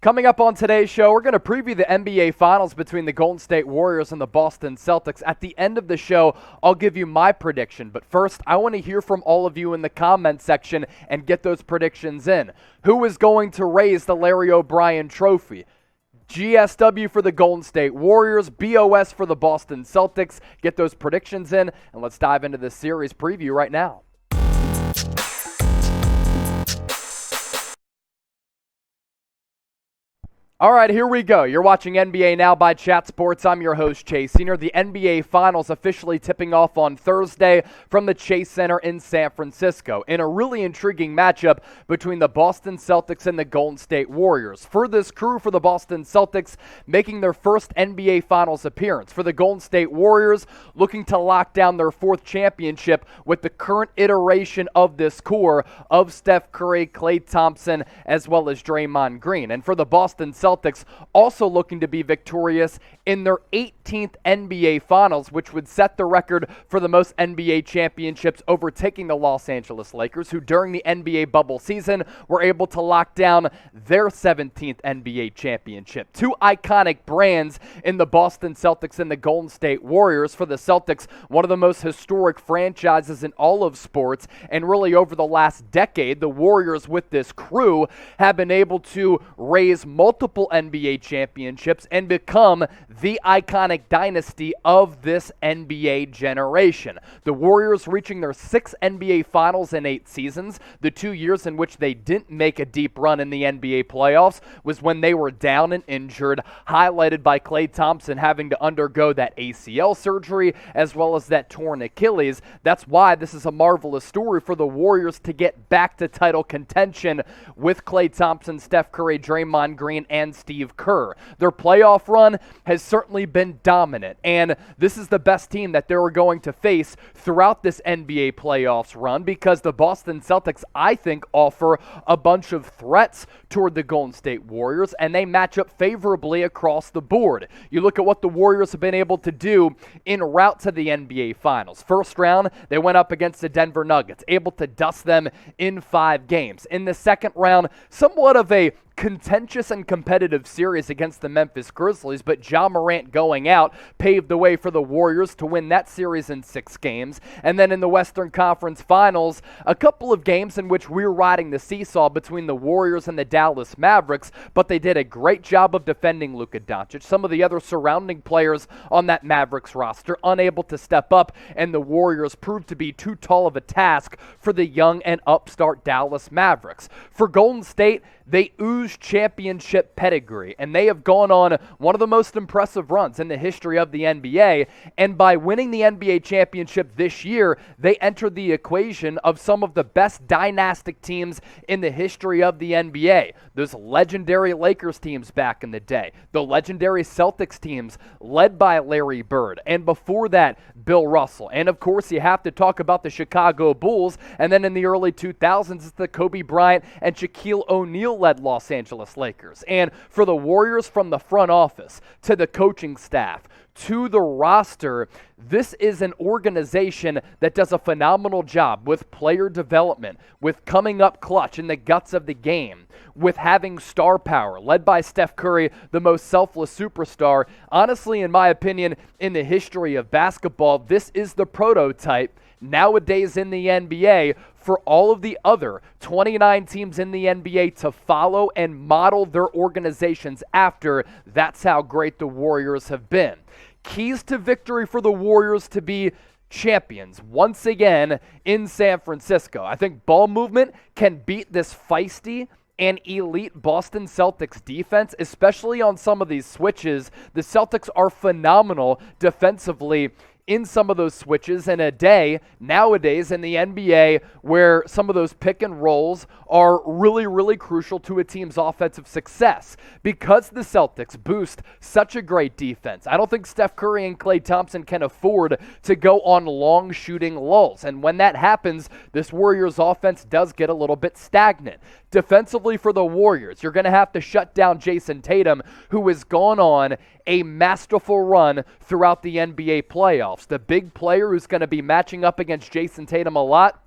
Coming up on today's show, we're going to preview the NBA Finals between the Golden State Warriors and the Boston Celtics. At the end of the show, I'll give you my prediction. But first, I want to hear from all of you in the comment section and get those predictions in. Who is going to raise the Larry O'Brien Trophy? GSW for the Golden State Warriors, BOS for the Boston Celtics. Get those predictions in, and let's dive into this series preview right now. All right, here we go. You're watching NBA Now by Chat Sports. I'm your host, Chase Senior. The NBA Finals officially tipping off on Thursday from the Chase Center in San Francisco in a really intriguing matchup between the Boston Celtics and the Golden State Warriors. For this crew, for the Boston Celtics, making their first NBA Finals appearance. For the Golden State Warriors, looking to lock down their fourth championship with the current iteration of this core of Steph Curry, Klay Thompson, as well as Draymond Green. And for the Boston Celtics, also looking to be victorious in their 18th NBA Finals, which would set the record for the most NBA championships, overtaking the Los Angeles Lakers, who during the NBA bubble season were able to lock down their 17th NBA championship. Two iconic brands in the Boston Celtics and the Golden State Warriors. For the Celtics, one of the most historic franchises in all of sports, and really over the last decade, the Warriors with this crew have been able to raise multiple NBA championships and become the iconic dynasty of this NBA generation. The Warriors reaching their 6th NBA Finals in 8 seasons. The 2 years in which they didn't make a deep run in the NBA playoffs was when they were down and injured, highlighted by Klay Thompson having to undergo that ACL surgery as well as that torn Achilles. That's why this is a marvelous story for the Warriors to get back to title contention with Klay Thompson, Steph Curry, Draymond Green, and Steve Kerr. Their playoff run has certainly been dominant, and this is the best team that they're going to face throughout this NBA playoffs run, because the Boston Celtics, I think, offer a bunch of threats toward the Golden State Warriors, and they match up favorably across the board. You look at what the Warriors have been able to do en route to the NBA Finals. First round, they went up against the Denver Nuggets, able to dust them in 5 games. In the second round, somewhat of a contentious and competitive series against the Memphis Grizzlies, but Ja Morant going out paved the way for the Warriors to win that series in 6 games. And then in the Western Conference Finals, a couple of games in which we were riding the seesaw between the Warriors and the Dallas Mavericks, but they did a great job of defending Luka Doncic. Some of the other surrounding players on that Mavericks roster unable to step up, and the Warriors proved to be too tall of a task for the young and upstart Dallas Mavericks. For Golden State, they ooze championship pedigree, and they have gone on one of the most impressive runs in the history of the NBA, and by winning the NBA championship this year, they entered the equation of some of the best dynastic teams in the history of the NBA. Those legendary Lakers teams back in the day, the legendary Celtics teams led by Larry Bird, and before that, Bill Russell. And of course, you have to talk about the Chicago Bulls, and then in the early 2000s, it's the Kobe Bryant and Shaquille O'Neal-led Los Angeles Lakers. And for the Warriors, from the front office to the coaching staff to the roster, this is an organization that does a phenomenal job with player development, with coming up clutch in the guts of the game, with having star power, led by Steph Curry, the most selfless superstar. Honestly, in my opinion, in the history of basketball, this is the prototype nowadays in the NBA for all of the other 29 teams in the NBA to follow and model their organizations after. That's how great the Warriors have been. Keys to victory for the Warriors to be champions once again in San Francisco. I think ball movement can beat this feisty and elite Boston Celtics defense, especially on some of these switches. The Celtics are phenomenal defensively in some of those switches in a day nowadays in the NBA where some of those pick and rolls are really, really crucial to a team's offensive success. Because the Celtics boost such a great defense, I don't think Steph Curry and Klay Thompson can afford to go on long shooting lulls. And when that happens, this Warriors offense does get a little bit stagnant. Defensively for the Warriors, you're going to have to shut down Jayson Tatum, who has gone on a masterful run throughout the NBA playoffs. The big player who's going to be matching up against Jayson Tatum a lot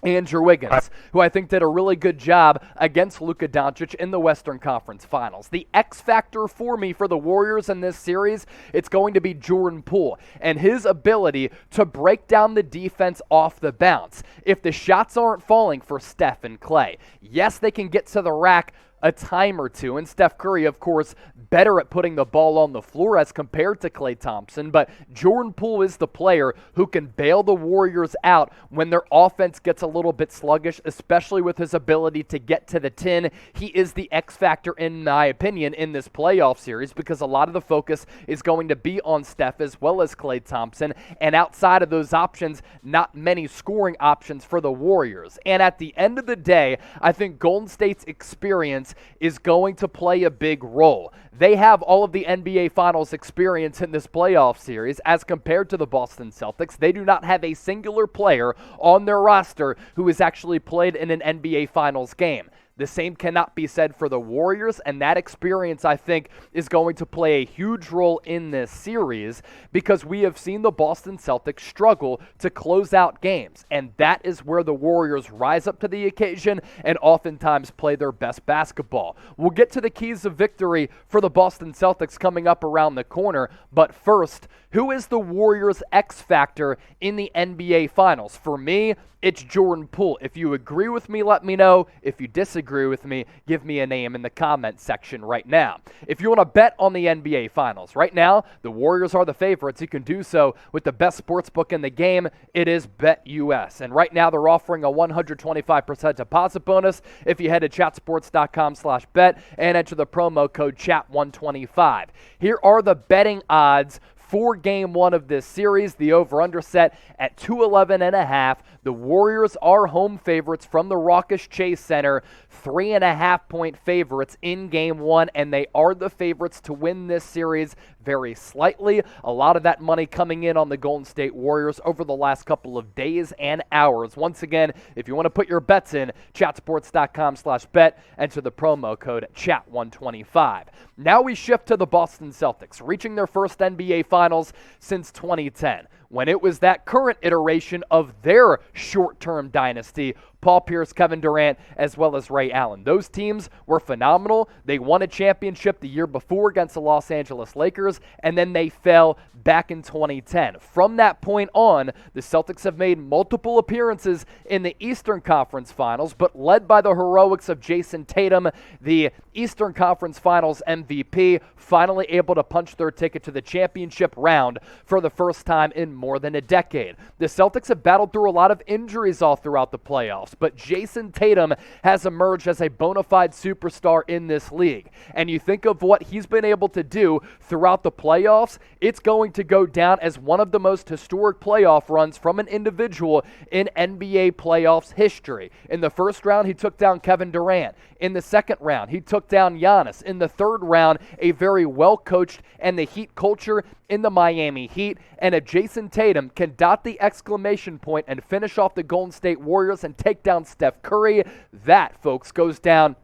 Andrew Wiggins, who I think did a really good job against Luka Doncic in the Western Conference Finals. The X factor for me for the Warriors in this series, it's going to be Jordan Poole and his ability to break down the defense off the bounce. If the shots aren't falling for Steph and Clay, yes, they can get to the rack a time or two, and Steph Curry, of course, better at putting the ball on the floor as compared to Klay Thompson, but Jordan Poole is the player who can bail the Warriors out when their offense gets a little bit sluggish, especially with his ability to get to the 10. He is the X factor, in my opinion, in this playoff series because a lot of the focus is going to be on Steph as well as Klay Thompson, and outside of those options, not many scoring options for the Warriors. And at the end of the day, I think Golden State's experience is going to play a big role. They have all of the NBA Finals experience in this playoff series as compared to the Boston Celtics. They do not have a singular player on their roster who has actually played in an NBA Finals game. The same cannot be said for the Warriors, and that experience, I think, is going to play a huge role in this series because we have seen the Boston Celtics struggle to close out games, and that is where the Warriors rise up to the occasion and oftentimes play their best basketball. We'll get to the keys of victory for the Boston Celtics coming up around the corner, but first, who is the Warriors' X factor in the NBA Finals? For me, it's Jordan Poole. If you agree with me, let me know. If you disagree with me, give me a name in the comment section right now. If you want to bet on the NBA Finals, right now, the Warriors are the favorites. You can do so with the best sports book in the game. It is BetUS. And right now, they're offering a 125% deposit bonus if you head to chatsports.com/bet and enter the promo code CHAT125. Here are the betting odds for Game 1 of this series. The over-under set at 211.5. The Warriors are home favorites from the raucous Chase Center, 3.5-point favorites in Game 1, and they are the favorites to win this series very slightly. A lot of that money coming in on the Golden State Warriors over the last couple of days and hours. Once again, if you want to put your bets in, chatsports.com/bet, enter the promo code CHAT125. Now we shift to the Boston Celtics, reaching their first NBA Finals since 2010, when it was that current iteration of their short-term dynasty, Paul Pierce, Kevin Durant, as well as Ray Allen. Those teams were phenomenal. They won a championship the year before against the Los Angeles Lakers, and then they fell back in 2010. From that point on, the Celtics have made multiple appearances in the Eastern Conference Finals, but led by the heroics of Jayson Tatum, the Eastern Conference Finals MVP, finally able to punch their ticket to the championship round for the first time in more than a decade. The Celtics have battled through a lot of injuries all throughout the playoffs, but Jayson Tatum has emerged as a bona fide superstar in this league. And you think of what he's been able to do throughout the playoffs, it's going to go down as one of the most historic playoff runs from an individual in NBA playoffs history. In the first round, he took down Kevin Durant. In the second round, he took down Giannis. In the third round, a very well-coached and the Heat culture in the Miami Heat. And if Jayson Tatum can dot the exclamation point and finish off the Golden State Warriors and take down Steph Curry, that, folks, goes down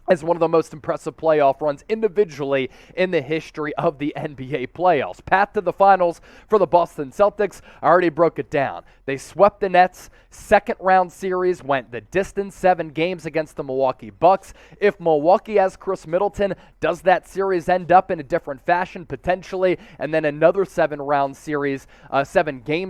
as one of the most impressive playoff runs individually in the history of the NBA playoffs. Path to the finals for the Boston Celtics, I already broke it down. They swept the Nets. Second round series went the distance, 7 games against the Milwaukee Bucks. If Milwaukee has Chris Middleton, does that series end up in a different fashion? Potentially. And then another 7-game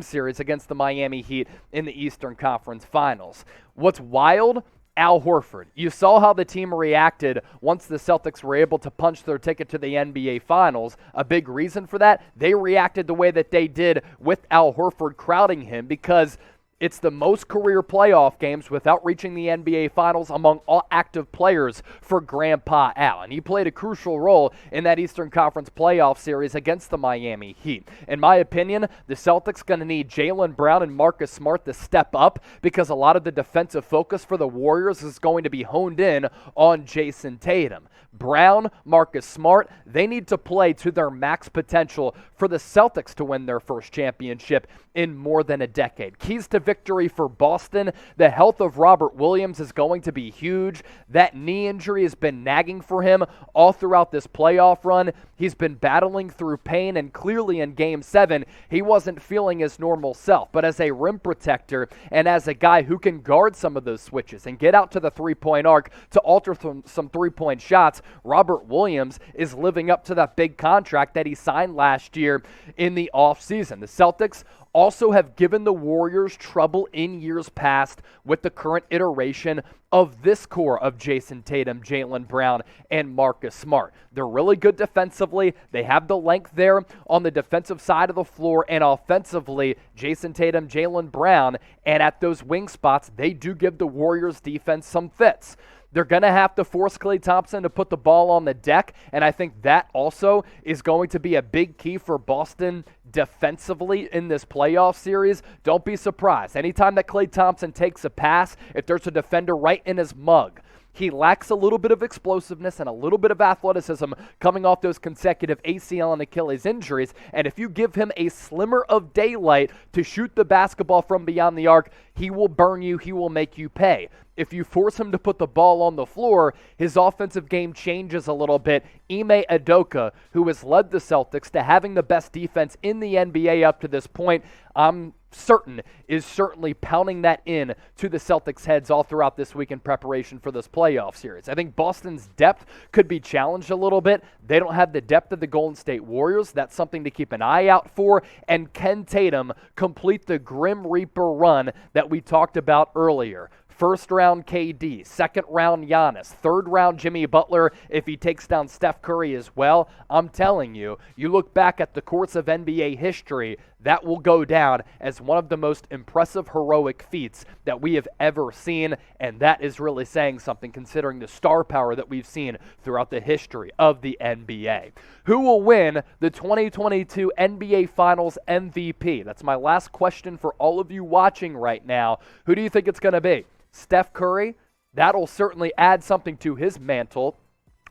series against the Miami Heat in the Eastern Conference Finals. What's wild? Al Horford. You saw how the team reacted once the Celtics were able to punch their ticket to the NBA Finals. A big reason for that, they reacted the way that they did with Al Horford crowding him because it's the most career playoff games without reaching the NBA Finals among all active players for Grandpa Al. And he played a crucial role in that Eastern Conference playoff series against the Miami Heat. In my opinion, the Celtics going to need Jaylen Brown and Marcus Smart to step up because a lot of the defensive focus for the Warriors is going to be honed in on Jayson Tatum. Brown, Marcus Smart, they need to play to their max potential for the Celtics to win their first championship in more than a decade. Keys to victory for Boston. The health of Robert Williams is going to be huge. That knee injury has been nagging for him all throughout this playoff run. He's been battling through pain, and clearly in Game 7, he wasn't feeling his normal self. But as a rim protector and as a guy who can guard some of those switches and get out to the three-point arc to alter some three-point shots, Robert Williams is living up to that big contract that he signed last year in the offseason. The Celtics also have given the Warriors trouble in years past with the current iteration of this core of Jayson Tatum, Jaylen Brown, and Marcus Smart. They're really good defensively. They have the length there on the defensive side of the floor, and offensively, Jayson Tatum, Jaylen Brown, and at those wing spots, they do give the Warriors defense some fits. They're going to have to force Klay Thompson to put the ball on the deck, and I think that also is going to be a big key for Boston defensively in this playoff series. Don't be surprised. Anytime that Klay Thompson takes a pass, if there's a defender right in his mug, he lacks a little bit of explosiveness and a little bit of athleticism coming off those consecutive ACL and Achilles injuries. And if you give him a slimmer of daylight to shoot the basketball from beyond the arc, he will burn you. He will make you pay. If you force him to put the ball on the floor, his offensive game changes a little bit. Ime Udoka, who has led the Celtics to having the best defense in the NBA up to this point, I'm certain is certainly pounding that in to the Celtics' heads all throughout this week in preparation for this playoff series. I think Boston's depth could be challenged a little bit. They don't have the depth of the Golden State Warriors. That's something to keep an eye out for. And can Tatum complete the Grim Reaper run that we talked about earlier? First round KD, second round Giannis, third round Jimmy Butler if he takes down Steph Curry as well. I'm telling you, you look back at the course of NBA history, that will go down as one of the most impressive heroic feats that we have ever seen, and that is really saying something considering the star power that we've seen throughout the history of the NBA. Who will win the 2022 NBA Finals MVP? That's my last question for all of you watching right now. Who do you think it's going to be? Steph Curry? That'll certainly add something to his mantle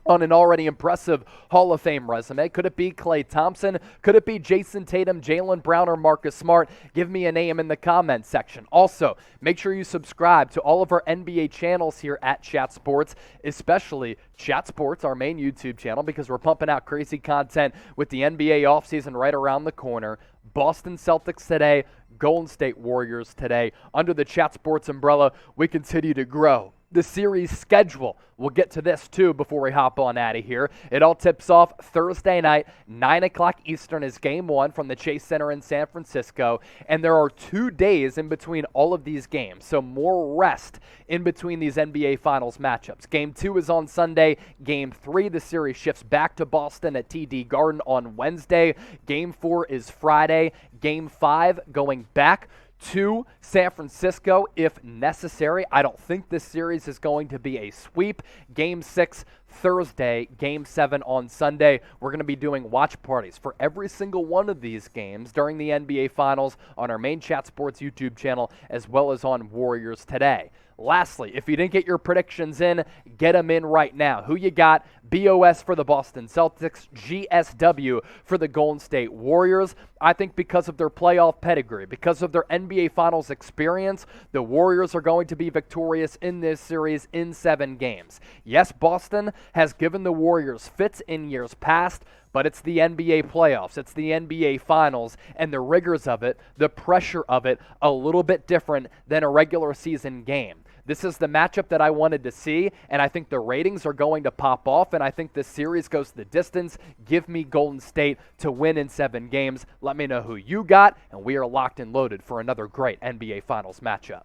on an already impressive Hall of Fame resume. Could it be Klay Thompson? Could it be Jayson Tatum, Jaylen Brown, or Marcus Smart? Give me a name in the comments section. Also, make sure you subscribe to all of our NBA channels here at Chat Sports, especially Chat Sports, our main YouTube channel, because we're pumping out crazy content with the NBA offseason right around the corner. Boston Celtics today, Golden State Warriors today. Under the Chat Sports umbrella, we continue to grow the series schedule. We'll get to this too before we hop on out of here. It all tips off Thursday night, 9 o'clock Eastern is Game 1 from the Chase Center in San Francisco. And there are 2 days in between all of these games, so more rest in between these NBA Finals matchups. Game 2 is on Sunday. Game 3, the series shifts back to Boston at TD Garden on Wednesday. Game 4 is Friday. Game 5 going back to San Francisco if necessary. I don't think this series is going to be a sweep. Game 6 Thursday, Game 7 on Sunday. We're going to be doing watch parties for every single one of these games during the NBA Finals on our main Chat Sports YouTube channel as well as on Warriors Today. Lastly, if you didn't get your predictions in, get them in right now. Who you got? BOS for the Boston Celtics, GSW for the Golden State Warriors. I think because of their playoff pedigree, because of their NBA Finals experience, the Warriors are going to be victorious in this series in 7 games. Yes, Boston has given the Warriors fits in years past, but it's the NBA playoffs, it's the NBA Finals, and the rigors of it, the pressure of it, a little bit different than a regular season game. This is the matchup that I wanted to see, and I think the ratings are going to pop off, and I think this series goes the distance. Give me Golden State to win in 7 games. Let me know who you got, and we are locked and loaded for another great NBA Finals matchup.